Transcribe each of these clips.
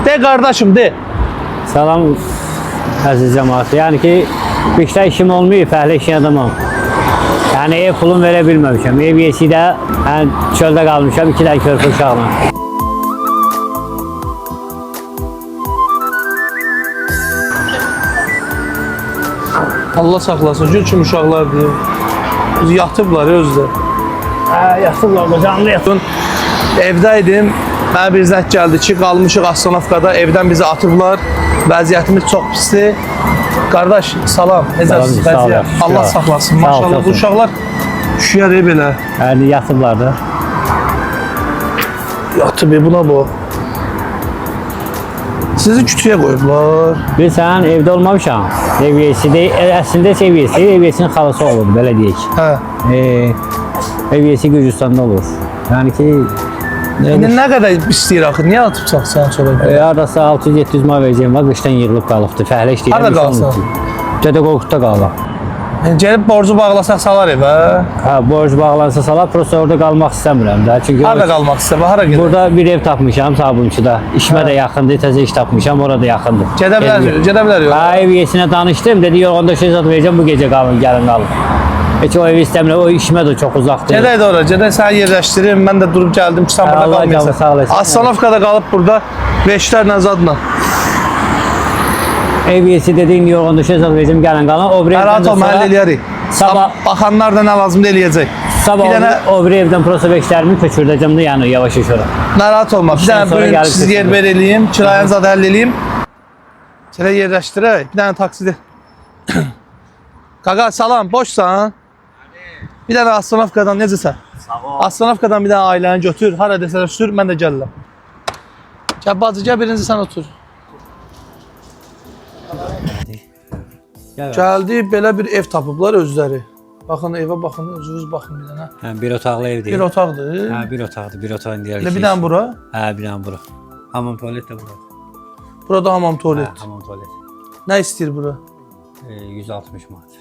De qardaşım, de. Salam əziz cəmaət. Yəni ki, qışda işim olmuyor, fəhlə işin adamım. Yəni ev pulum verə bilməmişəm. Ev yesi də çöldə qalmışam, 2 dənə körpü uşaqla. Allah saxlasın, gül kimi uşaqlardır. Yatıblar özdə. Yatıblar da canlı yatın. Evdəydim, mənə bir zəng gəldi ki, qalmışıq Astanovkada, evdən bizi atıblar. Vəziyyətimiz çox pisdir. Qardaş, salam, necəsiz vəziyyət? Allah saxlasın, maşallah. Bu uşaqlar üşüyər belə. Yəni yatıblar da. Yatıb, buna bu. Sizi kütüyə qoyublar. Biz sən evdə olmamışam. Ev yesi deyil, əslində ev yesi, ev yesinin xalası olur, belə deyək. Hə. Ev yesi Gürcüstanda olur. Yəni ki... İndi nə qədər istəyir axı, niyə atıbsaq sən sonra? Haradasa 600-700 mal verəcəyim var, qışdan yığılıb qalıbdır. Fəhlə işləyirəm. Harada qalsın? Dədə Qorqudda qalaq. Gəlib borcu bağlasaq salar evə? Hə, borc bağlansa salar, prosta orada qalmaq istəmirəm də. Çünki harada qalmaq istəyir, hara gedir? Burada bir ev tapmışam Sabunçuda. İşimə də yaxındır, təzə iş tapmışam, orada yaxındır. Gedə bilər yox. Hə, ev yesinə danışdım, dedi yox, onda şey zat verəcəm, bu gecə qalın, gəlin qalın. Heç o evi istəmirəm, o işimə də çox uzaqdır. Gedək də ora, gedək səni yerləşdirim, mən də durub gəldim ki, sən burada qalmayırsan. Astanovkada qalıb burada veşlərlə zadla. Ev yesi dediyin yox, onda şey zat verəcəm, gəlin qalın. O bir evdən də sonra... Məhəll eləyərik. Baxanlar da nə lazımdır eləyəcək. Sabah o bir evdən prosa veşlərimi köçürdəcəm də, yəni yavaş-yavaş ora. Narahat olma, bir dənə bugün siz yer ver eləyim, kirayanızı da həll eləyim. Sənə yerləşdirək, bir dənə taksidə. Qaqa, salam, boşsan? Bir dənə Astanovkadan necəsən? Sağ ol. Astanovkadan bir dənə ailəni götür, hara desələr sür, mən də gəlirəm. Gəl bacı, gəl birinci sən otur. Gəldi, belə bir ev tapıblar özləri. Baxın, evə baxın, özünüz baxın bir dənə. Hə, bir otaqlı ev deyil. Bir otaqdır. Hə, bir otaqdır, bir otağın deyər ki. Bir dənə bura? Hə, bir dənə bura. Hamam tualet də bura. Burada hamam tualet. Hə, hamam tualet. Nə istəyir bura? 160 manat.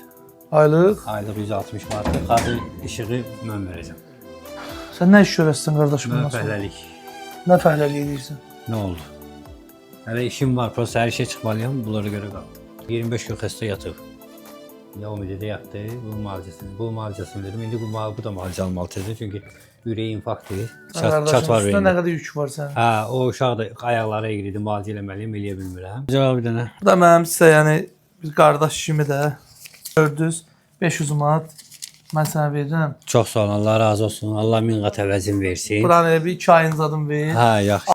Aylıq? Aylıq 160 manat. Qazı işığı mən verəcəm. Sən nə iş görəsən qardaşım? Mən fəhləlik. Nə fəhləlik edirsən? Nə oldu? Hələ işim var, prosta hər şey çıxmalıyam, bunlara görə qaldım. 25 gün xəstə yatıb. Ya Umididə yatdı, bu müalicəsini dedim. İndi bu da müalicə almalıdır, çünki ürək infarktdır. Çat var üstündə nə qədər yük var sənin? Hə, o uşaq da ayaqlara eğridir, müalicə eləməliyim, eləyə bilmirəm. Cavab bir dənə. Bu da mənim sizə, yəni bir qardaş kimi də gördünüz. 500 manat mən sənə verirəm. Çox sağ olun, Allah razı olsun. Allah min qat əvəzini versin. Buranı bir 2 ayın zadım ver. Hə, yaxşı.